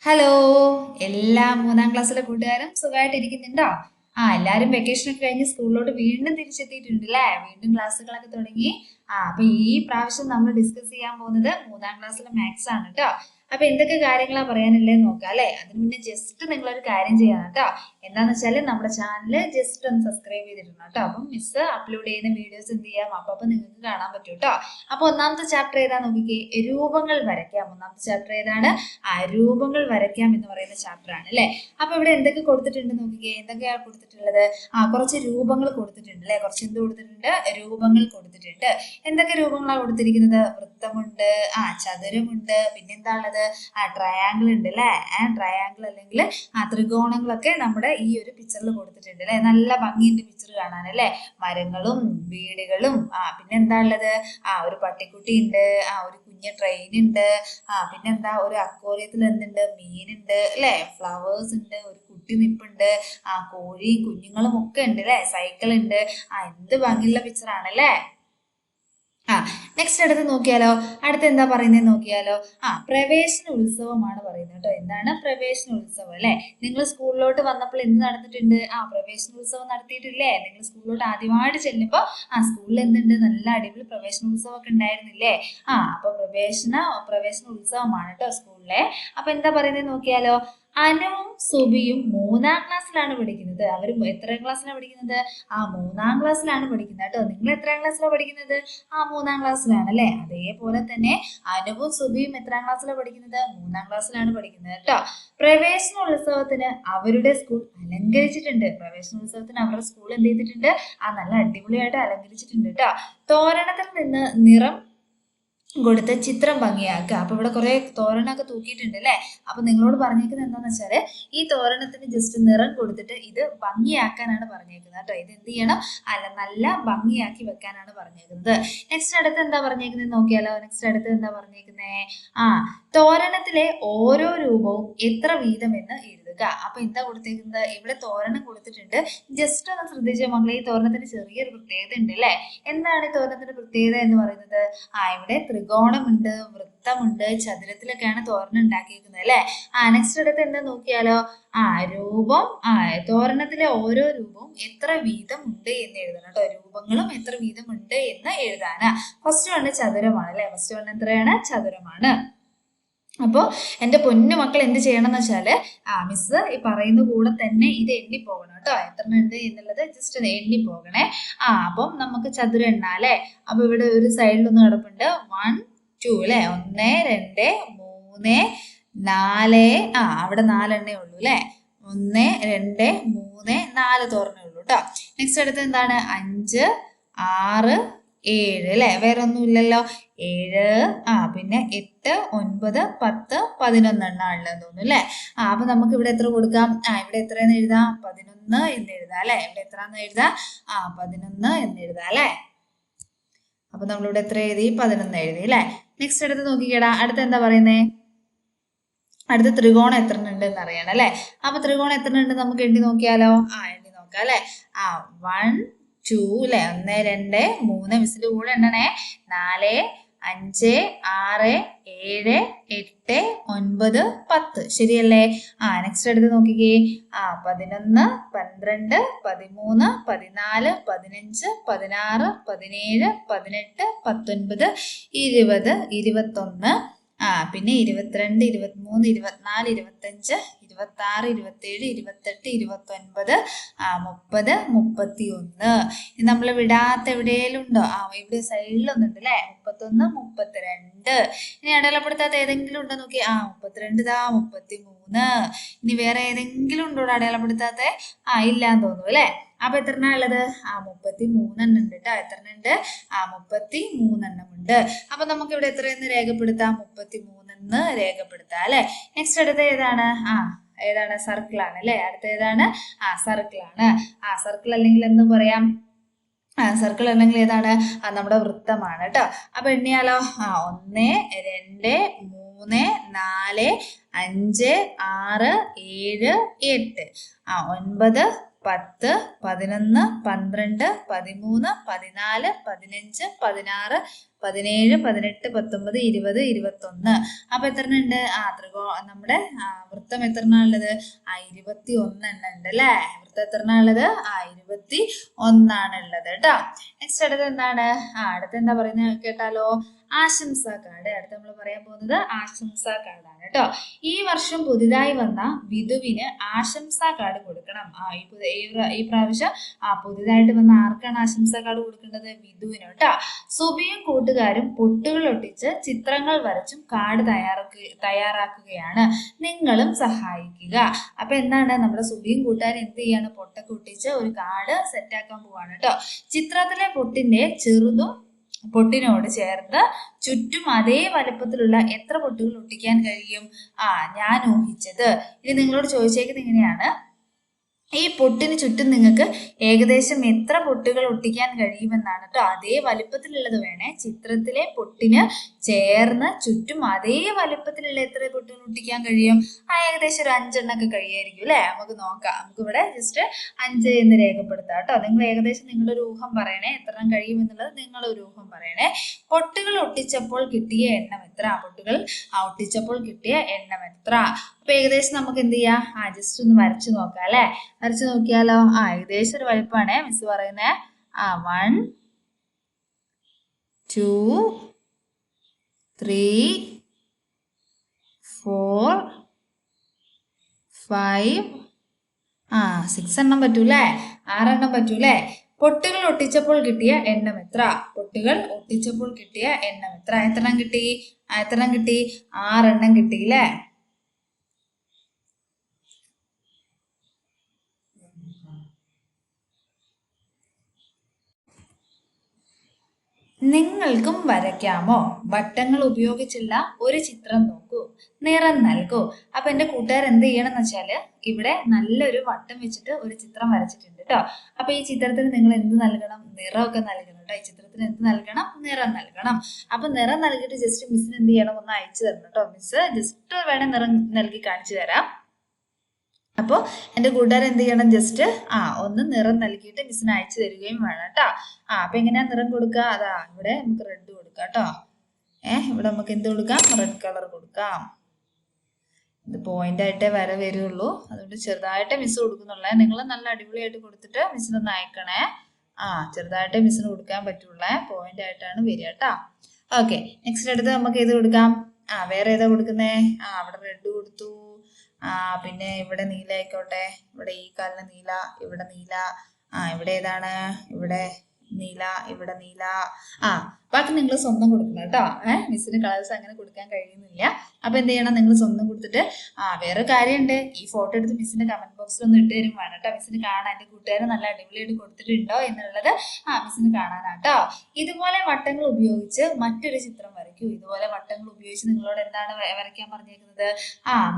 Hello, എല്ലാ മൂന്നാം ക്ലാസ്സിലെ കൂട്ടുകാരും സുഖമായിട്ടിരിക്കുന്നുണ്ടോ? എല്ലാരും വെക്കേഷൻ ഒക്കെ കഴിഞ്ഞ് സ്കൂളിലോട്ട് വീണ്ടും തിരിച്ചെത്തിയിട്ടുണ്ട് അല്ലേ? വീണ്ടും ക്ലാസ്സുകളൊക്കെ തുടങ്ങി. അപ്പൊ ഈ പ്രാവശ്യം നമ്മൾ ഡിസ്കസ് ചെയ്യാൻ പോകുന്നത് മൂന്നാം ക്ലാസ്സിലെ മാത്സ് ആണ് കേട്ടോ. അപ്പൊ എന്തൊക്കെ കാര്യങ്ങളാ പറയാനുള്ളത് നോക്കാം അല്ലെ? അതിന് മുന്നേ ജസ്റ്റ് നിങ്ങളൊരു കാര്യം ചെയ്യണം കേട്ടോ. എന്താന്ന് വെച്ചാല് നമ്മുടെ ചാനൽ ജസ്റ്റ് ഒന്ന് സബ്സ്ക്രൈബ് ചെയ്തിടണം കേട്ടോ. അപ്പം മിസ് അപ്ലോഡ് ചെയ്യുന്ന വീഡിയോസ് എന്ത് ചെയ്യാം അപ്പൊ നിങ്ങൾക്ക് കാണാൻ പറ്റും കേട്ടോ. അപ്പൊ ഒന്നാമത്തെ ചാപ്റ്റർ ഏതാ നോക്കിക്കേ, രൂപങ്ങൾ വരയ്ക്കാം. ഒന്നാമത്തെ ചാപ്റ്റർ ഏതാണ്? രൂപങ്ങൾ വരയ്ക്കാം എന്ന് പറയുന്ന ചാപ്റ്റർ ആണ് അല്ലെ? അപ്പൊ ഇവിടെ എന്തൊക്കെ കൊടുത്തിട്ടുണ്ട് നോക്കിക്കേ, എന്തൊക്കെയാണ് കൊടുത്തിട്ടുള്ളത്? കുറച്ച് രൂപങ്ങൾ കൊടുത്തിട്ടുണ്ട് അല്ലെ? കുറച്ച് എന്ത് കൊടുത്തിട്ടുണ്ട്? രൂപങ്ങൾ കൊടുത്തിട്ടുണ്ട്. എന്തൊക്കെ രൂപങ്ങളാണ് കൊടുത്തിരിക്കുന്നത്? വൃത്തമുണ്ട്, ചതുരമുണ്ട്, പിന്നെന്താ ഉള്ളത്? ട്രയാങ്കിൾ ഉണ്ട് അല്ലെ? ട്രയാങ്കിൾ അല്ലെങ്കിൽ ത്രികോണങ്ങളൊക്കെ നമ്മുടെ ഈ ഒരു പിക്ചറിൽ കൊടുത്തിട്ടുണ്ട് അല്ലെ? നല്ല ഭംഗിയുണ്ട് പിക്ചർ കാണാൻ അല്ലെ? മരങ്ങളും വീടുകളും പിന്നെന്താ ഉള്ളത്? ഒരു പട്ടിക്കുട്ടി ഉണ്ട്, ഒരു കുഞ്ഞു ട്രെയിൻ ഉണ്ട്, പിന്നെന്താ ഒരു അക്വേറിയത്തിൽ എന്തുണ്ട്? മീനുണ്ട് അല്ലെ? ഫ്ലവേഴ്സ് ഉണ്ട്, ഒരു കുട്ടി നിപ്പുണ്ട്, കോഴിയും കുഞ്ഞുങ്ങളും ഒക്കെ ഉണ്ട് അല്ലെ? സൈക്കിൾ ഉണ്ട്. എന്ത് ഭംഗിയുള്ള പിക്ചർ ആണല്ലേ? നെക്സ്റ്റ് അടുത്ത് നോക്കിയാലോ? അടുത്ത് എന്താ പറയുന്നത് നോക്കിയാലോ? പ്രവേശന ഉത്സവമാണ് പറയുന്നത് കേട്ടോ. എന്താണ് പ്രവേശന ഉത്സവം അല്ലെ? നിങ്ങൾ സ്കൂളിലോട്ട് വന്നപ്പോൾ എന്ത് നടന്നിട്ടുണ്ട്? പ്രവേശന ഉത്സവം നടത്തിയിട്ടില്ലേ? നിങ്ങൾ സ്കൂളിലോട്ട് ആദ്യമായിട്ട് ചെല്ലുമ്പോൾ സ്കൂളിൽ എന്തുണ്ട്? നല്ല അടിപൊളി പ്രവേശന ഉത്സവം ഒക്കെ ഉണ്ടായിരുന്നില്ലേ? അപ്പൊ പ്രവേശന ഉത്സവമാണ് കേട്ടോ സ്കൂളിലെ. അപ്പൊ എന്താ പറയുന്നത് നോക്കിയാലോ? അനുവും സുബിയും മൂന്നാം ക്ലാസ്സിലാണ് പഠിക്കുന്നത്. അവർ എത്രാം ക്ലാസ്സിലാണ് പഠിക്കുന്നത്? മൂന്നാം ക്ലാസ്സിലാണ് പഠിക്കുന്നത് കേട്ടോ. നിങ്ങൾ എത്രാം ക്ലാസ്സിലാണ് പഠിക്കുന്നത്? മൂന്നാം ക്ലാസ്സിലാണ് അല്ലെ? അതേപോലെ തന്നെ അനുവും സുബിയും എത്രാം ക്ലാസ്സിലാണ് പഠിക്കുന്നത്? മൂന്നാം ക്ലാസ്സിലാണ് പഠിക്കുന്നത് കേട്ടോ. പ്രവേശനോത്സവത്തിന് അവരുടെ സ്കൂൾ അലങ്കരിച്ചിട്ടുണ്ട്. പ്രവേശനോത്സവത്തിന് അവരുടെ സ്കൂൾ എന്ത് ചെയ്തിട്ടുണ്ട്? നല്ല അടിപൊളിയായിട്ട് അലങ്കരിച്ചിട്ടുണ്ട് കേട്ടോ. തോരണത്തിൽ നിന്ന് നിറം കൊടുത്ത് ചിത്രം ഭംഗിയാക്കുക. അപ്പൊ ഇവിടെ കുറെ തോരണമൊക്കെ തൂക്കിയിട്ടുണ്ട് അല്ലെ? അപ്പൊ നിങ്ങളോട് പറഞ്ഞേക്കുന്നത് എന്താന്ന് വെച്ചാല് ഈ തോരണത്തിന് ജസ്റ്റ് നിറം കൊടുത്തിട്ട് ഇത് ഭംഗിയാക്കാനാണ് പറഞ്ഞേക്കുന്നത് കേട്ടോ. ഇത് എന്ത് ചെയ്യണം? നല്ല ഭംഗിയാക്കി വെക്കാനാണ് പറഞ്ഞേക്കുന്നത്. നെക്സ്റ്റ് അടുത്ത് എന്താ പറഞ്ഞേക്കുന്നത് നോക്കിയാലോ? നെക്സ്റ്റ് അടുത്ത് എന്താ പറഞ്ഞേക്കുന്നേ? തോരണത്തിലെ ഓരോ രൂപവും എത്ര വീതം എന്ന് എഴുതുക. അപ്പൊ എന്താ കൊടുത്തേക്കുന്നത്? ഇവിടെ തോരണം കൊടുത്തിട്ടുണ്ട്. ജസ്റ്റ് ഒന്ന് ശ്രദ്ധിച്ച മക്കളെ, ഈ തോരണത്തിന് ചെറിയൊരു പ്രത്യേകത ഉണ്ട് അല്ലെ? എന്താണ് ഈ തോരണത്തിന്റെ പ്രത്യേകത എന്ന് പറയുന്നത്? ഇവിടെ ത്രികോണമുണ്ട്, വൃത്തമുണ്ട്, ചതുരത്തിലൊക്കെയാണ് തോരണം ഉണ്ടാക്കിയിരിക്കുന്നത് അല്ലെ? നെക്സ്റ്റ് അടുത്ത് എന്താ നോക്കിയാലോ? രൂപം, തോരണത്തിലെ ഓരോ രൂപവും എത്ര വീതം ഉണ്ട് എന്ന് എഴുതണം കേട്ടോ. രൂപങ്ങളും എത്ര വീതം ഉണ്ട് എന്ന് എഴുതാനാ. ഫസ്റ്റ് വണ് ചതുരമാണ് അല്ലെ? ഫസ്റ്റ് വണ് എത്രയാണ്? ചതുരമാണ്. അപ്പോൾ എൻ്റെ പൊന്നു മക്കൾ എന്ത് ചെയ്യണം എന്ന് വെച്ചാൽ മിസ് ഈ പറയുന്ന കൂടെ തന്നെ ഇത് എണ്ണി പോകണം കേട്ടോ. എത്ര ഉണ്ട് എന്നുള്ളത് ജസ്റ്റ് എണ്ണി പോകണേ. അപ്പം നമുക്ക് ചതുരം എണ്ണ അല്ലെ? അപ്പൊ ഇവിടെ ഒരു സൈഡിലൊന്ന് കിടപ്പുണ്ട്. 1 2 അല്ലെ? 1 2 3 4. അവിടെ 4 എണ്ണേ ഉള്ളൂ അല്ലെ? 1 2 3 4 തോരണേ ഉള്ളൂ കേട്ടോ. നെക്സ്റ്റ് അടുത്ത് എന്താണ്? 5 6 7 അല്ലെ? വേറെ ഒന്നും ഇല്ലല്ലോ. 7 പിന്നെ 8 9 10 11 എണ്ണ ഉള്ളതെന്ന് തോന്നുന്നു അല്ലെ? അപ്പൊ നമുക്ക് ഇവിടെ എത്ര കൊടുക്കാം? ഇവിടെ എത്രയെന്ന് എഴുതാം? 11 എന്ന് എഴുതാം അല്ലെ? ഇവിടെ എത്രന്ന് എഴുതാം? 11 എന്ന് എഴുതാം അല്ലെ? അപ്പൊ നമ്മളിവിടെ എത്ര എഴുതി? 11 എഴുതി അല്ലെ? നെക്സ്റ്റ് അടുത്ത് നോക്കിക്കേടാ. അടുത്ത് എന്താ പറയുന്നേ? അടുത്ത ത്രികോണം എത്ര ഉണ്ട് എന്ന് അറിയണം അല്ലെ? അപ്പൊ ത്രികോണം എത്ര ഉണ്ട് നമുക്ക് എണ്ണി നോക്കിയാലോ? എണ്ണി നോക്കാം അല്ലെ? 1 2 അല്ലെ? 1 2 3 മിസ്സിന്റെ കൂടെ എണ്ണണേ. 4 5 6 7 8 9 10 ശരിയല്ലേ? നെക്സ്റ്റ് എടുത്ത് നോക്കിക്കേ. 11 12 13 14 15 16 17 18 19 20 21 പിന്നെ 22 23 24 25 26 27 28 29 30 31. നമ്മൾ വിടാത്ത എവിടെയെങ്കിലും ഉണ്ടോ? ഇവിടെ സൈഡിലൊന്നുണ്ട് അല്ലെ? 31 32. ഇനി അടയാളപ്പെടുത്താത്ത ഏതെങ്കിലും ഉണ്ടോ നോക്കി? 32 33. ഇനി വേറെ ഏതെങ്കിലും ഉണ്ടോ അടയാളപ്പെടുത്താത്ത? ഇല്ലാന്ന് തോന്നുന്നു അല്ലെ? അപ്പൊ എത്ര എണ്ണ ഉള്ളത്? 33 എണ്ണം ഉണ്ട് കേട്ടോ. എത്ര ഉണ്ട്? 33 എണ്ണം ഉണ്ട്. അപ്പൊ നമുക്ക് ഇവിടെ എത്രയെന്ന് രേഖപ്പെടുത്താം? 33 എന്ന് രേഖപ്പെടുത്താം അല്ലെ? നെക്സ്റ്റ് അടുത്ത ഏതാണ്? ഏതാണ്? സർക്കിൾ ആണ് അല്ലെ? അടുത്ത ഏതാണ്? സർക്കിൾ ആണ്. സർക്കിൾ അല്ലെങ്കിൽ എന്ന് പറയാം? സർക്കിൾ അല്ലെങ്കിൽ ഏതാണ്? നമ്മുടെ വൃത്തമാണ് കേട്ടോ. അപ്പൊ എണ്ണിയാലോ? 1 2 3 4 5 6 7 8 9 10, 11, 12, 13, 14, 15, 16, 17, 18, 19, 20, 21. അപ്പൊ എത്ര ഉണ്ട്? നമ്മുടെ വൃത്തം എത്ര ഉള്ളത്? 21 എണ്ണം ഉണ്ട് അല്ലെ? വൃത്തം എത്ര ഉള്ളത്? 21 ഉള്ളത് കേട്ടോ. നെക്സ്റ്റ് അടുത്ത് എന്താണ്? അടുത്ത് എന്താ പറയുന്നത് കേട്ടാലോ? ആശംസാ കാർഡ്. അടുത്ത് നമ്മൾ പറയാൻ പോകുന്നത് ആശംസാ കാർഡാണ് കേട്ടോ. ഈ വർഷം പുതിയതായി വന്ന വിധുവിന് ആശംസാ കാർഡ് കൊടുക്കണം. ഈ പ്രാവശ്യം പുതിയതായിട്ട് വന്ന ആർക്കാണ് ആശംസാ കാർഡ് കൊടുക്കേണ്ടത്? വിധുവിന് കേട്ടോ. സുബിയും കൂട്ടുകാരും പൊട്ടുകൾ ഒട്ടിച്ച് ചിത്രങ്ങൾ വരച്ചും കാർഡ് തയ്യാറാക്കുകയാണ്. നിങ്ങളും സഹായിക്കുക. അപ്പൊ എന്താണ്? നമ്മുടെ സുബിയും കൂട്ടുകാരും എന്ത് ചെയ്യാണ്? പൊട്ടൊക്കെ ഒട്ടിച്ച് ഒരു കാർഡ് സെറ്റാക്കാൻ പോവാണ് കേട്ടോ. ചിത്രത്തിലെ പൊട്ടിന്റെ ചെറുതും പൊട്ടിനോട് ചേർന്ന് ചുറ്റും അതേ വലുപ്പത്തിലുള്ള എത്ര പൊട്ടുകൾ ഒട്ടിക്കാൻ കഴിയും? ഞാൻ ഊഹിച്ചത്. ഇനി നിങ്ങളോട് ചോദിച്ചേക്കുന്നത് ഇങ്ങനെയാണ്, ഈ പൊട്ടിന് ചുറ്റും നിങ്ങൾക്ക് ഏകദേശം എത്ര പൊട്ടുകൾ ഒട്ടിക്കാൻ കഴിയുമെന്നാണ് കേട്ടോ. അതേ വലുപ്പത്തിലുള്ളത് വേണേ. ചിത്രത്തിലെ പൊട്ടിന് ചേർന്ന് ചുറ്റും അതേ വലുപ്പത്തിലുള്ള എത്ര പൊട്ടുകൾ ഒട്ടിക്കാൻ കഴിയും? ഏകദേശം ഒരു 5 എണ്ണൊക്കെ കഴിയായിരിക്കും അല്ലെ? നമുക്ക് നോക്കാം. നമുക്ക് ഇവിടെ ജസ്റ്റ് 5 എന്ന് രേഖപ്പെടുത്താം കേട്ടോ. നിങ്ങൾ ഏകദേശം നിങ്ങളുടെ ഒരു ഊഹം പറയണേ, എത്ര എണ്ണം കഴിയും എന്നുള്ളത് നിങ്ങളുടെ ഒരു ഊഹം പറയണേ. പൊട്ടുകൾ ഒട്ടിച്ചപ്പോൾ കിട്ടിയ എണ്ണം എത്ര? പൊട്ടുകൾ ഒട്ടിച്ചപ്പോൾ കിട്ടിയ എണ്ണം എത്ര? അപ്പൊ ഏകദേശം നമുക്ക് എന്ത് ചെയ്യാം? ജസ്റ്റ് ഒന്ന് വരച്ചു നോക്കാം അല്ലെ? വരച്ചു നോക്കിയാലോ? ഏകദേശം ഒരു വലുപ്പമാണ് മിസ് പറയുന്നത്. 1, 2, 3, 4, 5, 6 എണ്ണം പറ്റൂലേ? 6 എണ്ണം പറ്റൂലേ? പൊട്ടുകൾ ഒട്ടിച്ചപ്പോൾ കിട്ടിയ എണ്ണം എത്ര? പൊട്ടുകൾ ഒട്ടിച്ചപ്പോൾ കിട്ടിയ എണ്ണം എത്ര? എത്ര എണ്ണം കിട്ടി? 6 എണ്ണം കിട്ടിയില്ലേ? നിങ്ങൾക്കും വരയ്ക്കാമോ? വട്ടങ്ങൾ ഉപയോഗിച്ചുള്ള ഒരു ചിത്രം നോക്കൂ, നിറം നൽകൂ. അപ്പൊ എന്റെ കൂട്ടുകാർ എന്ത് ചെയ്യണം എന്ന് വെച്ചാല് ഇവിടെ നല്ലൊരു വട്ടം വെച്ചിട്ട് ഒരു ചിത്രം വരച്ചിട്ടുണ്ട് കേട്ടോ. അപ്പൊ ഈ ചിത്രത്തിന് നിങ്ങൾ എന്ത് നൽകണം? നിറമൊക്കെ നൽകണം കേട്ടോ. ഈ ചിത്രത്തിന് എന്ത് നൽകണം? നിറം നൽകണം. അപ്പൊ നിറം നൽകിയിട്ട് ജസ്റ്റ് മിസ്സിന് എന്ത് ചെയ്യണം? ഒന്ന് അയച്ചു തരണം കേട്ടോ. മിസ് ജസ്റ്റ് വേണേ നിറം നൽകി കാണിച്ചു തരാം. അപ്പോൾ എൻ്റെ കൂട്ടുകാർ എന്ത് ചെയ്യണം? ജസ്റ്റ് ഒന്ന് നിറം നൽകിയിട്ട് മിസ്സിന് അയച്ചു തരികയും വേണം കേട്ടോ. അപ്പൊ എങ്ങനെയാ നിറം കൊടുക്കുക? ഇവിടെ നമുക്ക് റെഡ് കൊടുക്കാം കേട്ടോ. ഇവിടെ നമുക്ക് എന്ത് കൊടുക്കാം? റെഡ് കളർ കൊടുക്കാം. ഇത് പോയിന്റ് ആയിട്ടേ വര വരുള്ളൂ, അതുകൊണ്ട് ചെറുതായിട്ട് മിസ് കൊടുക്കുന്നുള്ളേ. നിങ്ങൾ നല്ല അടിപൊളിയായിട്ട് കൊടുത്തിട്ട് മിസ്സിനൊന്ന് അയക്കണേ. ചെറുതായിട്ടേ മിസ്സിന് കൊടുക്കാൻ പറ്റുള്ളേ, പോയിന്റ് ആയിട്ടാണ് വരിക കേട്ടോ. ഓക്കെ, നെക്സ്റ്റ് അടുത്ത് നമുക്ക് ഏത് കൊടുക്കാം? വേറെ ഏതാ കൊടുക്കുന്നേ? അവിടെ റെഡ് കൊടുത്തു. പിന്നെ ഇവിടെ നീല ആയിക്കോട്ടെ. ഇവിടെ ഈ കാലിന് നീല, ഇവിടെ നീല. ഇവിടെ ഏതാണ്? ഇവിടെ നീല, ഇവിടെ നീല. ബാക്കി നിങ്ങൾ സ്വന്തം കൊടുക്കണം കേട്ടോ. മിസ്സിന് കളേഴ്സ് അങ്ങനെ കൊടുക്കാൻ കഴിയുന്നില്ല. അപ്പൊ എന്ത് ചെയ്യണം? നിങ്ങൾ സ്വന്തം കൊടുത്തിട്ട് വേറെ കാര്യമുണ്ട്, ഈ ഫോട്ടോ എടുത്ത് മിസ്സിന്റെ കമന്റ് ബോക്സിൽ ഒന്ന് ഇട്ട് തരും വേണം കേട്ടോ. മിസ്സിന് കാണാൻ എൻ്റെ കൂട്ടുകാരെ നല്ല അടിപൊളിയായിട്ട് കൊടുത്തിട്ടുണ്ടോ എന്നുള്ളത് മിസ്സിന് കാണാനാട്ടോ. ഇതുപോലെ വട്ടങ്ങൾ ഉപയോഗിച്ച് മറ്റൊരു ചിത്രം വരയ്ക്കൂ. ഇതുപോലെ വട്ടങ്ങൾ ഉപയോഗിച്ച് നിങ്ങളോട് എന്താണ് വരയ്ക്കാൻ പറഞ്ഞേക്കുന്നത്?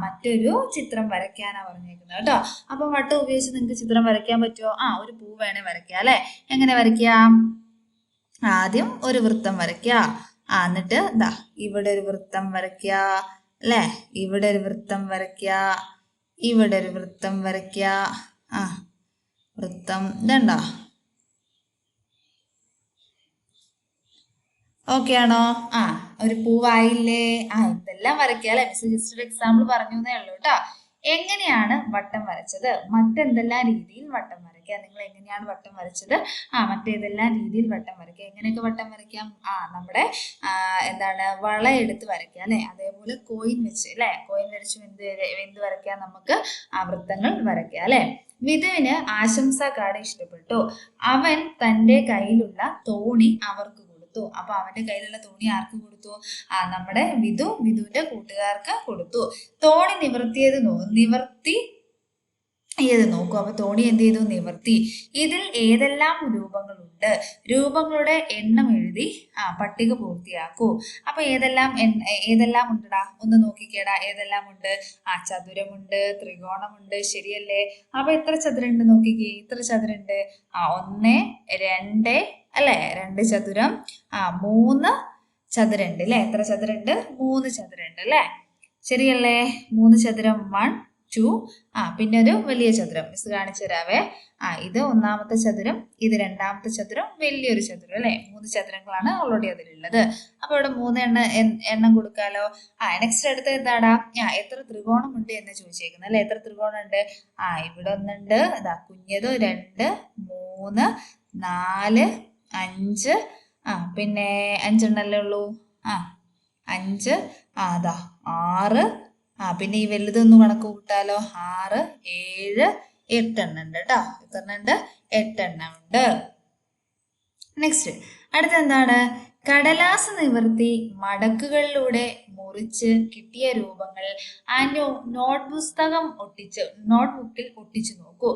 മറ്റൊരു ചിത്രം വരയ്ക്കാനാ പറഞ്ഞേക്കുന്നത് കേട്ടോ. അപ്പൊ വട്ടം ഉപയോഗിച്ച് നിങ്ങൾക്ക് ചിത്രം വരയ്ക്കാൻ പറ്റുമോ? ഒരു പൂ വേണേ വരയ്ക്കാം അല്ലെ? എങ്ങനെ വരയ്ക്കാം? ആദ്യം ഒരു വൃത്തം വരയ്ക്കുക. എന്നിട്ട് ഇവിടെ ഒരു വൃത്തം വരയ്ക്കുക അല്ലെ? ഇവിടെ ഒരു വൃത്തം വരയ്ക്കുക, ഇവിടെ ഒരു വൃത്തം വരയ്ക്കുക. വൃത്തം ഇതുണ്ടോ? ഓക്കെ ആണോ? ഒരു പൂവായില്ലേ? ഇതെല്ലാം വരയ്ക്കുക അല്ലെ? മിസ് ജസ്റ്റ് ഒരു എക്സാമ്പിൾ പറഞ്ഞു എന്നേ ഉള്ളൂ കേട്ടോ. എങ്ങനെയാണ് വട്ടം വരച്ചത്? മറ്റെന്തെല്ലാം രീതിയിൽ വട്ടം വരയ്ക്കുക? നിങ്ങൾ എങ്ങനെയാണ് വട്ടം വരച്ചത്? മറ്റേതെല്ലാം രീതിയിൽ വട്ടം വരയ്ക്കുക. എങ്ങനെയൊക്കെ വട്ടം വരയ്ക്കാം? നമ്മുടെ എന്താണ് വള എടുത്ത് വരയ്ക്കുക അല്ലെ? അതേപോലെ കോയിൻ വെച്ച് അല്ലെ? കോയിൻ വരച്ചും എന്ത് വരയ്ക്കാം? നമുക്ക് വൃത്തങ്ങൾ വരയ്ക്കാം അല്ലെ? വിധുവിന് ആശംസാ കാർഡ് ഇഷ്ടപ്പെട്ടു. അവൻ തൻ്റെ കയ്യിലുള്ള തോണി അവർക്ക് കൊടുത്തു. അപ്പൊ അവന്റെ കയ്യിലുള്ള തോണി ആർക്ക് കൊടുത്തു? നമ്മുടെ വിധുവിന്റെ കൂട്ടുകാർക്ക് കൊടുത്തു. തോണി നിവർത്തി നോക്കൂ. അപ്പൊ തോണി എന്ത് ചെയ്തു? നിവർത്തി. ഇതിൽ ഏതെല്ലാം രൂപങ്ങളുണ്ട്? രൂപങ്ങളുടെ എണ്ണം എഴുതി പട്ടിക പൂർത്തിയാക്കൂ. അപ്പൊ ഏതെല്ലാം ഉണ്ടടാ? ഒന്ന് നോക്കിക്കേടാ, ഏതെല്ലാം ഉണ്ട്? ചതുരമുണ്ട്, ത്രികോണമുണ്ട്, ശരിയല്ലേ? അപ്പൊ എത്ര ചതുരമുണ്ട് നോക്കിക്കേ. ഇത്ര ചതുരമുണ്ട്. 1, 2 അല്ലെ? 2 ചതുരം. 3 ചതുരമുണ്ട് അല്ലെ? എത്ര ചതുരമുണ്ട്? 3 ചതുരമുണ്ട് അല്ലെ? ശരിയല്ലേ? 3 ചതുരം 1, 2. പിന്നെ ഒരു വലിയ ചതുരം മിസ് കാണിച്ചു തരാവേ. ഇത് ഒന്നാമത്തെ ചതുരം, ഇത് രണ്ടാമത്തെ ചതുരം, വലിയൊരു ചതുരം അല്ലെ. 3 ചതുരങ്ങളാണ് ഓൾറെഡി അതിലുള്ളത്. അപ്പൊ ഇവിടെ 3 എണ്ണം കൊടുക്കാലോ. നെക്സ്റ്റ് അടുത്ത് എന്താടാ, എത്ര ത്രികോണം ഉണ്ട് എന്ന് ചോദിച്ചേക്കുന്നത് അല്ലെ. എത്ര ത്രികോണം ഉണ്ട്? ഇവിടെ ഒന്നുണ്ട്, ഇതാ കുഞ്ഞത് 2, 3, 4, 5. പിന്നെ 5 എണ്ണല്ലേ ഉള്ളൂ. 5, അതാ 6. പിന്നെ ഈ വലുതൊന്ന് കണക്ക് കൂട്ടാലോ. 6, 7, 8 എണ്ണം ഉണ്ട് കേട്ടോ. എത്ര എണ്ണം ഉണ്ട്? 8 എണ്ണം ഉണ്ട്. നെക്സ്റ്റ് അടുത്ത എന്താണ്? കടലാസ് നിവർത്തി മടക്കുകളിലൂടെ മുറിച്ച് കിട്ടിയ രൂപങ്ങൾ നോട്ട്ബുക്കിൽ ഒട്ടിച്ചു നോക്കൂ.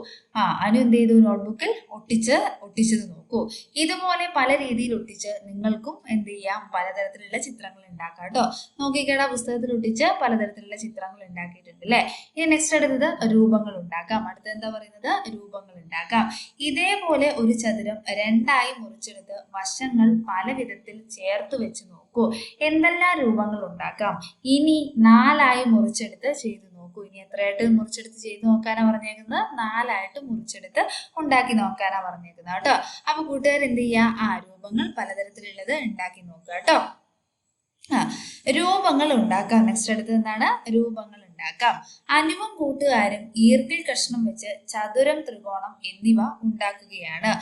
അനു എന്ത് ചെയ്തു? നോട്ട്ബുക്കിൽ ഒട്ടിച്ചത് നോക്കൂ. ഇതുപോലെ പല രീതിയിൽ ഒട്ടിച്ച് നിങ്ങൾക്കും എന്ത് ചെയ്യാം? പലതരത്തിലുള്ള ചിത്രങ്ങൾ ഉണ്ടാക്കാം കേട്ടോ. നോക്കിക്കേടാ, പുസ്തകത്തിൽ ഒട്ടിച്ച് പലതരത്തിലുള്ള ചിത്രങ്ങൾ ഉണ്ടാക്കിയിട്ടുണ്ട് അല്ലെ. ഇനി നെക്സ്റ്റ് അടുത്തത് രൂപങ്ങൾ ഉണ്ടാക്കാം. അടുത്ത എന്താ പറയുന്നത്? രൂപങ്ങൾ ഉണ്ടാക്കാം. ഇതേപോലെ ഒരു ചതുരം 2ആയി മുറിച്ചെടുത്ത് വശങ്ങൾ പല വിധത്തിൽ ചേർത്ത് വെച്ച് നോക്കൂ. എന്തെല്ലാം രൂപങ്ങൾ ഉണ്ടാക്കാം? ഇനി 4ആയി മുറിച്ചെടുത്ത് ചെയ്തു നോക്കൂ. ഇനി എത്രയായിട്ട് മുറിച്ചെടുത്ത് ചെയ്തു നോക്കാനാ പറഞ്ഞേക്കുന്നത്? 4ആയിട്ട് മുറിച്ചെടുത്ത് ഉണ്ടാക്കി നോക്കാനാ പറഞ്ഞേക്കുന്നത് കേട്ടോ. അപ്പൊ കൂട്ടുകാർ എന്ത് ചെയ്യാ? രൂപങ്ങൾ പലതരത്തിലുള്ളത് ഉണ്ടാക്കി നോക്കുക കേട്ടോ. രൂപങ്ങൾ ഉണ്ടാക്കാം. നെക്സ്റ്റ് അടുത്ത് എന്താണ്? രൂപങ്ങൾ ഉണ്ടാക്കാം. അനുവും കൂട്ടുകാരും ഈർക്കിൽ കഷ്ണം വെച്ച് ചതുരം, ത്രികോണം എന്നിവ ഉണ്ടാക്കുകയാണ്.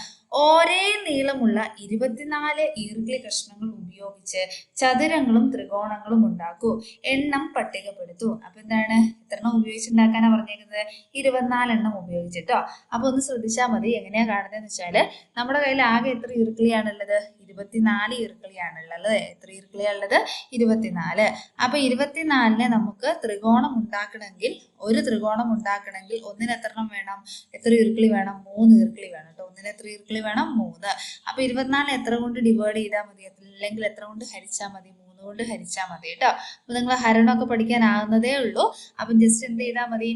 ഒരേ നീളമുള്ള 24 ഈർക്കിൽ കഷ്ണങ്ങൾ ഉപയോഗിച്ച് ചതുരങ്ങളും ത്രികോണങ്ങളും ഉണ്ടാക്കൂ. എണ്ണം പട്ടികപ്പെടുത്തൂ. അപ്പൊ എന്താണ്? എത്രണ്ണം ഉപയോഗിച്ചുണ്ടാക്കാനാ പറഞ്ഞേക്കുന്നത്? 24 എണ്ണം ഉപയോഗിച്ചിട്ടോ. അപ്പൊ ഒന്ന് ശ്രദ്ധിച്ചാൽ മതി. എങ്ങനെയാ കാണുന്നതെന്ന് വെച്ചാല് നമ്മുടെ കയ്യിൽ ആകെ എത്ര ഈർക്കിളിയാണുള്ളത്? 24 ഈർക്കിളിയാണുള്ളത്. എത്ര ഈർക്കിളിയാണുള്ളത്? 24. അപ്പൊ 24നെ നമുക്ക് ത്രികോണം ഉണ്ടാക്കണമെങ്കിൽ, ഒരു ത്രികോണം ഉണ്ടാക്കണമെങ്കിൽ ഒന്നിന് എത്ര എണ്ണം വേണം? എത്ര ഈർക്കിളി വേണം? 3 ഈർക്കിളി വേണം കേട്ടോ. ഒന്നിന് എത്ര ഈർക്കിളി വേണം? 3. അപ്പൊ 24 എത്ര കൊണ്ട് ഡിവൈഡ് ചെയ്താൽ മതി? അല്ലെങ്കിൽ എത്ര കൊണ്ട് ഹരിച്ചാൽ മതി? 3 കൊണ്ട് ഹരിച്ചാൽ മതി കേട്ടോ. അപ്പൊ നിങ്ങൾ ഹരണമൊക്കെ പഠിക്കാനാവുന്നതേ ഉള്ളൂ. അപ്പം ജസ്റ്റ് എന്ത് ചെയ്താൽ മതി?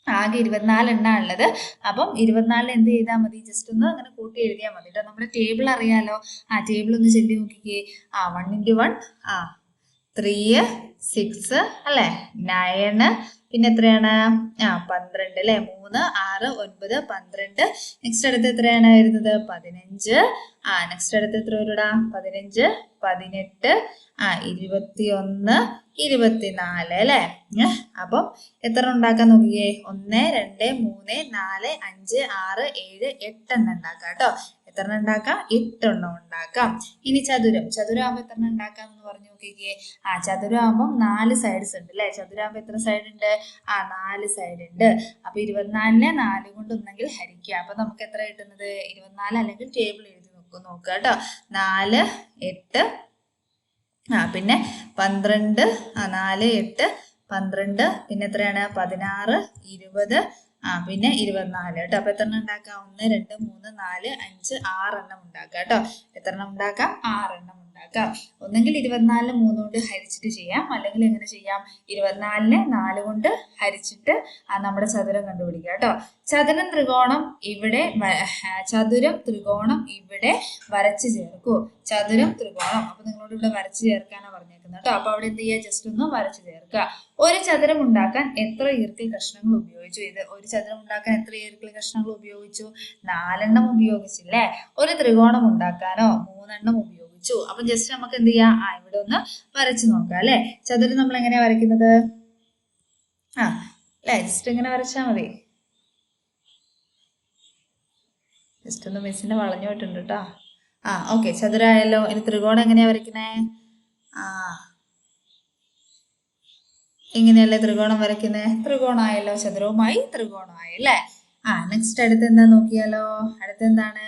ആകെ 24 എണ്ണ ഉള്ളത്. അപ്പം 24 എന്ത് ചെയ്താൽ മതി? ജസ്റ്റ് ഒന്ന് അങ്ങനെ കൂട്ടി എഴുതിയാൽ മതി കേട്ടോ. നമ്മുടെ ടേബിൾ അറിയാലോ. ടേബിൾ ഒന്ന് ചൊല്ലി നോക്കിക്കേ. 1 × 1 3, 6 അല്ലെ, 9. പിന്നെ എത്രയാണ്? 12 അല്ലെ. 3, 6, 9, 12. നെക്സ്റ്റ് അടുത്ത് എത്രയാണ് വരുന്നത്? 15. നെക്സ്റ്റ് അടുത്ത് എത്ര വരൂടാ? 15, 18, 21, 24 അല്ലെ. അപ്പം എത്ര ഉണ്ടാക്കാൻ നോക്കിയേ? 1, 2, 3, 4, 5, 6, 7, 8 എണ്ണം ഉണ്ടാക്കാം കേട്ടോ. എത്ര എണ്ണം ഉണ്ടാക്കാം? 8 എണ്ണം ഉണ്ടാക്കാം. ഇനി ചതുരാകുമ്പോ എത്ര എണ്ണം ഉണ്ടാക്കാം എന്ന് പറഞ്ഞു നോക്കിക്കേ. ചതുരാകുമ്പോൾ 4 സൈഡ്സ് ഉണ്ട് അല്ലെ. ചതുരാകുമ്പോ എത്ര സൈഡ് ഉണ്ട്? 4 സൈഡ് ഉണ്ട്. അപ്പൊ 24നെ 4 കൊണ്ട് ഒന്നെങ്കിൽ ഹരിക്കുക. അപ്പൊ നമുക്ക് എത്ര കിട്ടുന്നത്? 24. അല്ലെങ്കിൽ ടേബിൾ എഴുതി നോക്കുക കേട്ടോ. 4, 8, പിന്നെ 12, 4, 8, 12. പിന്നെ എത്രയാണ്? 16, 20, പിന്നെ 24 കേട്ടോ. അപ്പൊ എത്ര എണ്ണം ഉണ്ടാക്കാം? 1, 2, 3, 4, 5, 6 എണ്ണം ഉണ്ടാക്കാം കേട്ടോ. എത്ര എണ്ണം ഉണ്ടാക്കാം? 6 എണ്ണം ഉണ്ടാക്കാം. ഒന്നെങ്കിൽ 24നെ 3 കൊണ്ട് ഹരിച്ചിട്ട് ചെയ്യാം, അല്ലെങ്കിൽ എങ്ങനെ ചെയ്യാം? 24നെ 4 കൊണ്ട് ഹരിച്ചിട്ട് നമ്മുടെ ചതുരം കണ്ടുപിടിക്കാം കേട്ടോ. ചതുരം, ത്രികോണം ഇവിടെ വരച്ചു ചേർക്കൂ. ചതുരം, ത്രികോണം. അപ്പൊ നിങ്ങളോട് ഇവിടെ വരച്ചു ചേർക്കാനാണ് പറഞ്ഞേക്കുന്നത് കേട്ടോ. അപ്പൊ അവിടെ എന്ത് ചെയ്യുക? ജസ്റ്റ് ഒന്ന് വരച്ചു ചേർക്കുക. ഒരു ചതുരം ഉണ്ടാക്കാൻ എത്ര ഈർക്കിൽ കഷ്ണങ്ങൾ ഉപയോഗിച്ചു? ഒരു ചതുരം ഉണ്ടാക്കാൻ എത്ര ഈർക്കിൽ കഷ്ണങ്ങൾ ഉപയോഗിച്ചു? 4 എണ്ണം ഉപയോഗിച്ചില്ലേ. ഒരു ത്രികോണം ഉണ്ടാക്കാനോ 3 എണ്ണം ഉപയോഗിച്ചു. അപ്പൊ ജസ്റ്റ് നമുക്ക് എന്ത് ചെയ്യാം? ഇവിടെ ഒന്ന് വരച്ചു നോക്കാം അല്ലെ. ചതുരം നമ്മൾ എങ്ങനെയാ വരയ്ക്കുന്നത്? അല്ലെ, ജസ്റ്റ് ഇങ്ങനെ വരച്ചാൽ മതി. ജസ്റ്റ് ഒന്ന് മിസ്സിന്റെ വളഞ്ഞു പോയിട്ടുണ്ട് കേട്ടോ. ഓക്കെ, ചതുരായല്ലോ. ഇനി ത്രികോണം എങ്ങനെയാ വരയ്ക്കുന്നേ? ഇങ്ങനെയല്ലേ ത്രികോണം വരയ്ക്കുന്നേ? ത്രികോണമായല്ലോ. ചതുരവുമായി ത്രികോണമായി അല്ലേ. നെക്സ്റ്റ് അടുത്ത് എന്താ നോക്കിയാലോ. അടുത്തെന്താണ്?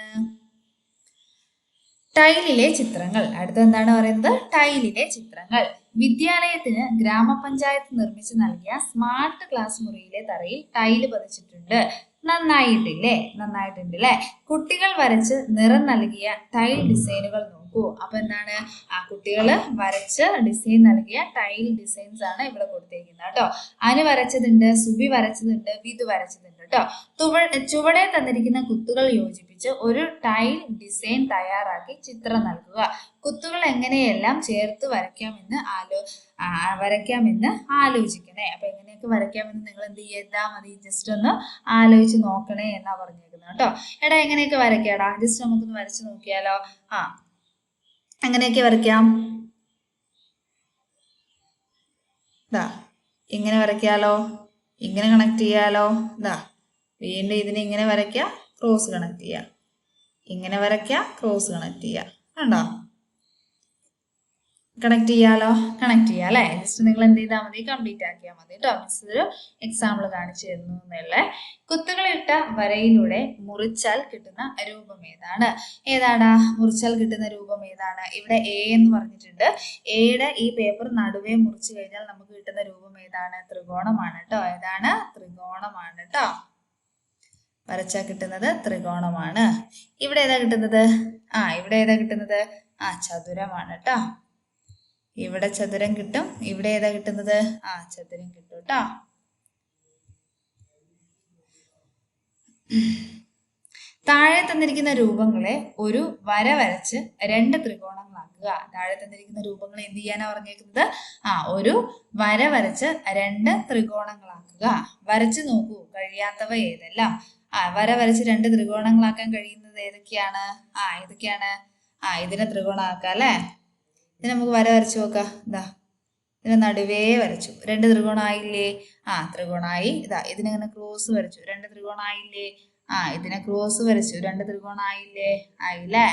ടൈലിലെ ചിത്രങ്ങൾ. അടുത്ത എന്താണ് പറയുന്നത്? ടൈലിലെ ചിത്രങ്ങൾ. വിദ്യാലയത്തിന് ഗ്രാമപഞ്ചായത്ത് നിർമ്മിച്ചു നൽകിയ സ്മാർട്ട് ക്ലാസ് മുറിയിലെ തറയിൽ ടൈല് പതിച്ചിട്ടുണ്ട്. നന്നായിട്ടുണ്ട് അല്ലെ. കുട്ടികൾ വരച്ച് നിറം നൽകിയ ടൈൽ ഡിസൈനുകൾ നോക്കൂ. അപ്പൊ എന്താണ്? കുട്ടികൾ വരച്ച് ഡിസൈൻ നൽകിയ ടൈൽ ഡിസൈൻസ് ആണ് ഇവിടെ കൊടുത്തേക്കുന്നത് കേട്ടോ. അനു വരച്ചതുണ്ട്, സുബി വരച്ചതുണ്ട്, വിധു വരച്ചതുണ്ട് കേട്ടോ. ചുവടെ തന്നിരിക്കുന്ന കുത്തുകൾ യോജിപ്പിച്ച് ഒരു ടൈൽ ഡിസൈൻ തയ്യാറാക്കി ചിത്രം നൽകുക. കുത്തുകൾ എങ്ങനെയെല്ലാം ചേർത്ത് വരയ്ക്കാമെന്ന് ആലോചിക്കണേ. അപ്പൊ എങ്ങനെ എങ്ങനെയൊക്കെ വരയ്ക്കാമെന്ന് നിങ്ങൾ എന്ത് ചെയ്താൽ മതി, ജസ്റ്റ് ഒന്ന് ആലോചിച്ച് നോക്കണേ എന്നാ പറഞ്ഞേക്കുന്നത് കേട്ടോ. എടാ എങ്ങനെയൊക്കെ വരയ്ക്കാടാ, ജസ്റ്റ് നമുക്കൊന്ന് വരച്ച് നോക്കിയാലോ. എങ്ങനെയൊക്കെ വരയ്ക്കാം, ഇതാ ഇങ്ങനെ വരയ്ക്കാലോ, ഇങ്ങനെ കണക്ട് ചെയ്യാലോ. ഇതാ വീണ്ടും ഇതിനെ ഇങ്ങനെ വരയ്ക്കുക, ക്രോസ് കണക്ട് ചെയ്യുക, ഇങ്ങനെ വരയ്ക്കുക, ക്രോസ് കണക്ട് ചെയ്യുക. കണ്ടോ, കണക്ട് ചെയ്യാലോ, കണക്ട് ചെയ്യാം അല്ലേ. ജസ്റ്റ് നിങ്ങൾ എന്ത് ചെയ്താൽ മതി, കംപ്ലീറ്റ് ആക്കിയാൽ മതി കേട്ടോ. മിസ് ഒരു എക്സാമ്പിൾ കാണിച്ചു തരുന്നു എന്നല്ലേ. കുത്തുകളിട്ട വരയിലൂടെ മുറിച്ചാൽ കിട്ടുന്ന രൂപം ഏതാണ്? ഏതാടാ മുറിച്ചാൽ കിട്ടുന്ന രൂപം ഏതാണ്? ഇവിടെ എ എന്ന് പറഞ്ഞിട്ടുണ്ട്. എയുടെ ഈ പേപ്പർ നടുവേ മുറിച്ചു കഴിഞ്ഞാൽ നമുക്ക് കിട്ടുന്ന രൂപം ഏതാണ്? ത്രികോണമാണ് കേട്ടോ. ഏതാണ്? ത്രികോണമാണ് കേട്ടോ. വരച്ചാൽ കിട്ടുന്നത് ത്രികോണമാണ്. ഇവിടെ ഏതാ കിട്ടുന്നത്? ഇവിടെ ഏതാ കിട്ടുന്നത്? ചതുരമാണ് കേട്ടോ. ഇവിടെ ചതുരം കിട്ടും. ഇവിടെ ഏതാ കിട്ടുന്നത്? ചതുരം കിട്ടും കേട്ടോ. താഴെ തന്നിരിക്കുന്ന രൂപങ്ങളെ ഒരു വര വരച്ച് 2 ത്രികോണങ്ങളാക്കുക. താഴെ തന്നിരിക്കുന്ന രൂപങ്ങളെ എന്ത് ചെയ്യാനാ പറഞ്ഞേക്കുന്നത്? ഒരു വര വരച്ച് 2 ത്രികോണങ്ങളാക്കുക. വരച്ച് നോക്കൂ, കഴിയാത്തവ ഏതെല്ലാം? വര വരച്ച് 2 ത്രികോണങ്ങളാക്കാൻ കഴിയുന്നത് ഏതൊക്കെയാണ്? ഏതൊക്കെയാണ്? ഇതിനെ ത്രികോണമാക്കാം അല്ലേ. ഇതിന് നമുക്ക് വര വരച്ചു നോക്കാം. ഇതാ ഇതിനെ നടുവേ വരച്ചു, 2 ത്രികോണമായില്ലേ? ത്രികോണമായി. ഇതാ ഇതിനെങ്ങനെ ക്രോസ് വരച്ചു, 2 ത്രികോണമായില്ലേ? ഇതിനെ ക്രോസ് വരച്ചു, 2 ത്രികോണമായില്ലേ? ആയില്ലേ?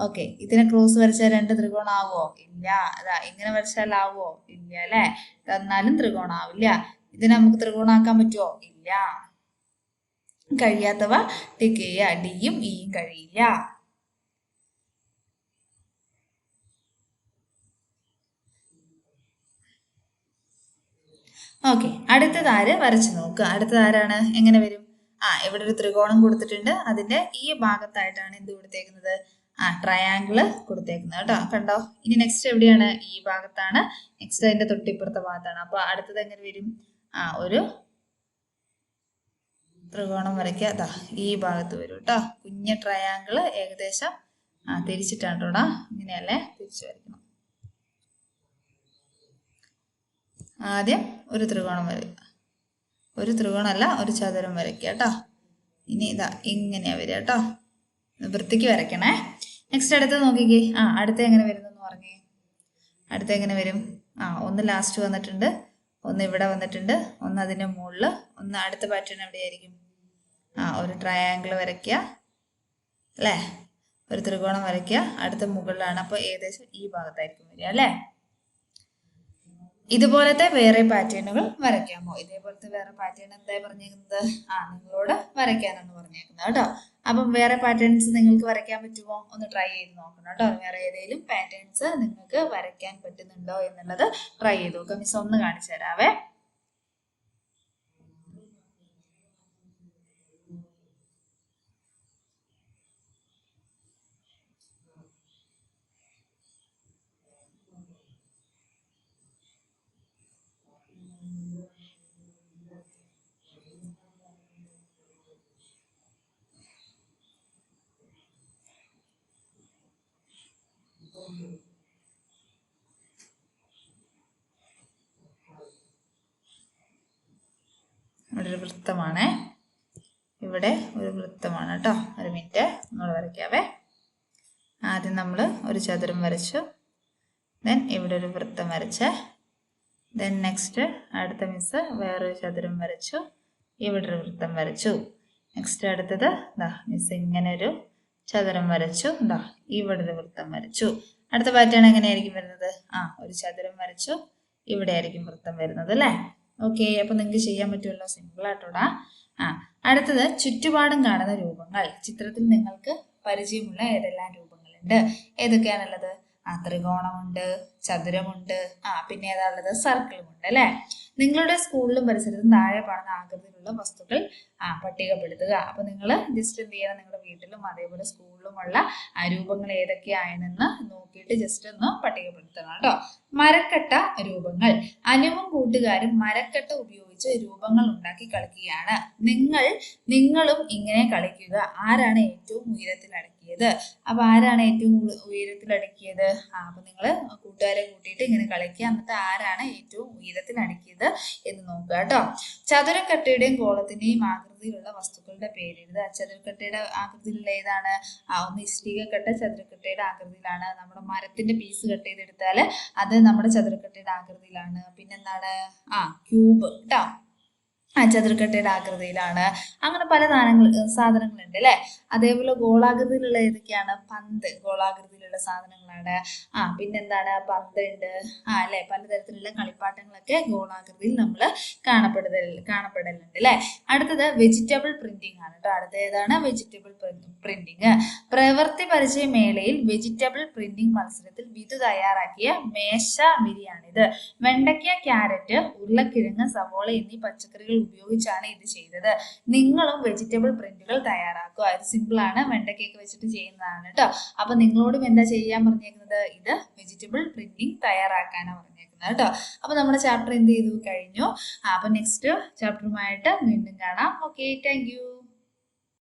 ഓക്കെ, ഇതിനെ ക്രോസ് വരച്ചാൽ 2 ത്രികോണാവോ? ഇല്ല. ഇതാ ഇങ്ങനെ വരച്ചാൽ ആവോ? ഇല്ല അല്ലേ. എന്നാലും ത്രികോണാവില്ല. ഇതിനെ നമുക്ക് ത്രികോണാക്കാൻ പറ്റുമോ? ഇല്ല. കഴിയാത്തവ ടിക്ക് ചെയ്യുക. ഡിയും ഇയും കഴിയില്ല. ഓക്കെ, അടുത്തതാര് വരച്ചു നോക്കുക. അടുത്തതാരാണ്? എങ്ങനെ വരും? ഇവിടെ ഒരു ത്രികോണം കൊടുത്തിട്ടുണ്ട്. അതിന്റെ ഈ ഭാഗത്തായിട്ടാണ് എന്ത് കൊടുത്തേക്കുന്നത്? ട്രയാങ്കിള് കൊടുത്തേക്കുന്നത് കേട്ടോ. കണ്ടോ? ഇനി നെക്സ്റ്റ് എവിടെയാണ്? ഈ ഭാഗത്താണ്. നെക്സ്റ്റ് അതിന്റെ തൊട്ടിപ്പുറത്തെ ഭാഗത്താണ്. അപ്പൊ അടുത്തത് എങ്ങനെ വരും? ഒരു ത്രികോണം വരയ്ക്കുക. അതാ ഈ ഭാഗത്ത് വരും കേട്ടോ. കുഞ്ഞ ട്രയാങ്കിള് ഏകദേശം തിരിച്ചിട്ടാണ് കേട്ടോ. ഇങ്ങനെയല്ലേ, തിരിച്ചു വരയ്ക്കണം. ആദ്യം ഒരു ത്രികോണം വരയ്ക്കുക. ഒരു ത്രികോണമല്ല, ഒരു ചതുരം വരയ്ക്കുക കേട്ടോ. ഇനി ഇതാ ഇങ്ങനെയാ വരിക കേട്ടോ. വൃത്തിക്ക് വരയ്ക്കണേ. നെക്സ്റ്റ് അടുത്ത് നോക്കിക്കേ. അടുത്ത എങ്ങനെ വരുന്നെന്ന് പറഞ്ഞേ. അടുത്ത എങ്ങനെ വരും? ഒന്ന് ലാസ്റ്റ് വന്നിട്ടുണ്ട്, ഒന്ന് ഇവിടെ വന്നിട്ടുണ്ട്, ഒന്ന് അതിൻ്റെ മുകളിൽ, ഒന്ന് അടുത്ത പാറ്റേൺ എവിടെയായിരിക്കും? ഒരു ട്രയാങ്കിൾ വരയ്ക്കുക അല്ലേ. ഒരു ത്രികോണം വരയ്ക്കുക. അടുത്ത മുകളിലാണ്. അപ്പോൾ ഏകദേശം ഈ ഭാഗത്തായിരിക്കും വരിക അല്ലേ. ഇതുപോലത്തെ വേറെ പാറ്റേണുകൾ വരയ്ക്കാമോ? ഇതേപോലത്തെ വേറെ പാറ്റേൺ എന്തായി പറഞ്ഞേക്കുന്നത്? നിങ്ങളോട് വരയ്ക്കാനാണ് പറഞ്ഞേക്കുന്നത് കേട്ടോ. അപ്പം വേറെ പാറ്റേൺസ് നിങ്ങൾക്ക് വരയ്ക്കാൻ പറ്റുമോ? ഒന്ന് ട്രൈ ചെയ്ത് നോക്കണം കേട്ടോ. വേറെ ഏതെങ്കിലും പാറ്റേൺസ് നിങ്ങൾക്ക് വരയ്ക്കാൻ പറ്റുന്നുണ്ടോ എന്നുള്ളത് ട്രൈ ചെയ്ത് നോക്കാം. മിസ് ഒന്ന് കാണിച്ചു തരാവേ. ഇവിടെ ഒരു വൃത്തമാണ്. ഇവിടെ ഒരു വൃത്തമാണ് കേട്ടോ. ഒരു മിനിറ്റ് നമ്മൾ വരയ്ക്കാവേ. ആദ്യം നമ്മൾ ഒരു ചതുരം വരച്ചു, ദെൻ ഇവിടെ ഒരു വൃത്തം വരച്ച്, ദെൻ നെക്സ്റ്റ് അടുത്ത മിസ് വേറൊരു ചതുരം വരച്ചു, ഇവിടെ ഒരു വൃത്തം വരച്ചു. നെക്സ്റ്റ് അടുത്തത് മിസ് ഇങ്ങനെ ഒരു ചതുരം വരച്ചു, ഇവിടെ ഒരു വൃത്തം വരച്ചു. അടുത്ത പാറ്റേൺ എങ്ങനെയായിരിക്കും വരുന്നത്? ഒരു ചതുരം വരച്ചു, ഇവിടെ ആയിരിക്കും വൃത്തം വരുന്നത് അല്ലേ. ഓക്കെ, അപ്പൊ നിങ്ങൾക്ക് ചെയ്യാൻ പറ്റുമല്ലോ, സിമ്പിൾ ആയിട്ടോടാ. അടുത്തത് ചുറ്റുപാടും കാണുന്ന രൂപങ്ങൾ. ചിത്രത്തിൽ നിങ്ങൾക്ക് പരിചയമുള്ള ഏതെല്ലാം രൂപങ്ങളുണ്ട്? ഏതൊക്കെയാണുള്ളത്? ത്രികോണമുണ്ട്, ചതുരമുണ്ട്, പിന്നെ ഏതാ ഉള്ളത്? സർക്കിളുമുണ്ട് അല്ലെ. നിങ്ങളുടെ സ്കൂളിലും പരിസരത്തും താഴെ കാണുന്ന ആകൃതിയിലുള്ള വസ്തുക്കൾ പട്ടികപ്പെടുത്തുക. അപ്പൊ നിങ്ങൾ ജസ്റ്റ് എന്ത് ചെയ്യണം, നിങ്ങളുടെ വീട്ടിലും അതേപോലെ സ്കൂളിലുമുള്ള രൂപങ്ങൾ ഏതൊക്കെയാണെന്ന് നോക്കിയിട്ട് ജസ്റ്റ് ഒന്ന് പട്ടികപ്പെടുത്തണം കേട്ടോ. മരക്കട്ട രൂപങ്ങൾ. അനുവും കൂട്ടുകാരും മരക്കട്ട ഉപയോഗിച്ച് രൂപങ്ങൾ ഉണ്ടാക്കി കളിക്കുകയാണ്. നിങ്ങളും ഇങ്ങനെ കളിക്കുക. ആരാണ് ഏറ്റവും ഉയരത്തിൽ അടുക്കിയത്. അപ്പൊ ആരാണ് ഏറ്റവും ഉയരത്തിൽ അടുക്കിയത്? അപ്പൊ നിങ്ങൾ കൂട്ടുകാരെ കൂട്ടിയിട്ട് ഇങ്ങനെ കളിക്കുക. എന്നിട്ട് ആരാണ് ഏറ്റവും ഉയരത്തിൽ അടുക്കിയത് എന്ന് നോക്കുക കേട്ടോ. ചതുരക്കട്ടയുടെയും ഗോളത്തിന്റെയും ആകൃതിയിലുള്ള വസ്തുക്കളുടെ പേരെഴുതുക. ചതുരക്കട്ടയുടെ ആകൃതിയിലുള്ള ഏതാണ്? ഒന്ന് ഇഷ്ടികക്കട്ട ചതുരക്കട്ടയുടെ ആകൃതിയിലാണ്. നമ്മുടെ മരത്തിന്റെ പീസ് കട്ട് ചെയ്തെടുത്താൽ അത് നമ്മുടെ ചതുരക്കട്ടയുടെ ആകൃതിയിലാണ്. പിന്നെന്താണ്? ക്യൂബ് കേട്ടോ, ചതുരക്കട്ടയുടെ ആകൃതിയിലാണ്. അങ്ങനെ പല സാധനങ്ങളുണ്ട് അല്ലെ. അതേപോലെ ഗോളാകൃതിയിലുള്ള ഏതൊക്കെയാണ്? പന്ത് ഗോളാകൃതിയിലുള്ള സാധനങ്ങളാണ്. പിന്നെന്താണ്? പന്തുണ്ട്. അല്ലെ, പലതരത്തിലുള്ള കളിപ്പാട്ടങ്ങളൊക്കെ ഗോളാകൃതിയിൽ നമ്മൾ കാണപ്പെടലുണ്ട് അല്ലെ. അടുത്തത് വെജിറ്റബിൾ പ്രിന്റിംഗ് ആണ് കേട്ടോ. അടുത്ത ഏതാണ്? Vegetable printing. പ്രവൃത്തി പരിചയ മേളയിൽ വെജിറ്റബിൾ പ്രിന്റിംഗ് മത്സരത്തിൽ വിധു തയ്യാറാക്കിയ മേശ വിരിയാണിത്. വെണ്ടയ്ക്ക, ക്യാരറ്റ്, ഉരുളക്കിഴങ്ങ്, സവോള എന്നീ പച്ചക്കറികൾ ഉപയോഗിച്ചാണ് ഇത് ചെയ്തത്. നിങ്ങളും വെജിറ്റബിൾ പ്രിന്റുകൾ തയ്യാറാക്കുക. ഇത് സിമ്പിൾ ആണ്, വെണ്ടയ്ക്കൊക്കെ വെച്ചിട്ട് ചെയ്യുന്നതാണ് കേട്ടോ. അപ്പൊ നിങ്ങളോടും എന്താ ചെയ്യാൻ പറഞ്ഞേക്കുന്നത്? ഇത് വെജിറ്റബിൾ പ്രിന്റിംഗ് തയ്യാറാക്കാനാണ് പറഞ്ഞേക്കുന്നത് കേട്ടോ. അപ്പൊ നമ്മുടെ ചാപ്റ്റർ എന്ത് ചെയ്തു? കഴിഞ്ഞു. അപ്പൊ നെക്സ്റ്റ് ചാപ്റ്ററുമായിട്ട് വീണ്ടും കാണാം. Okay, thank you.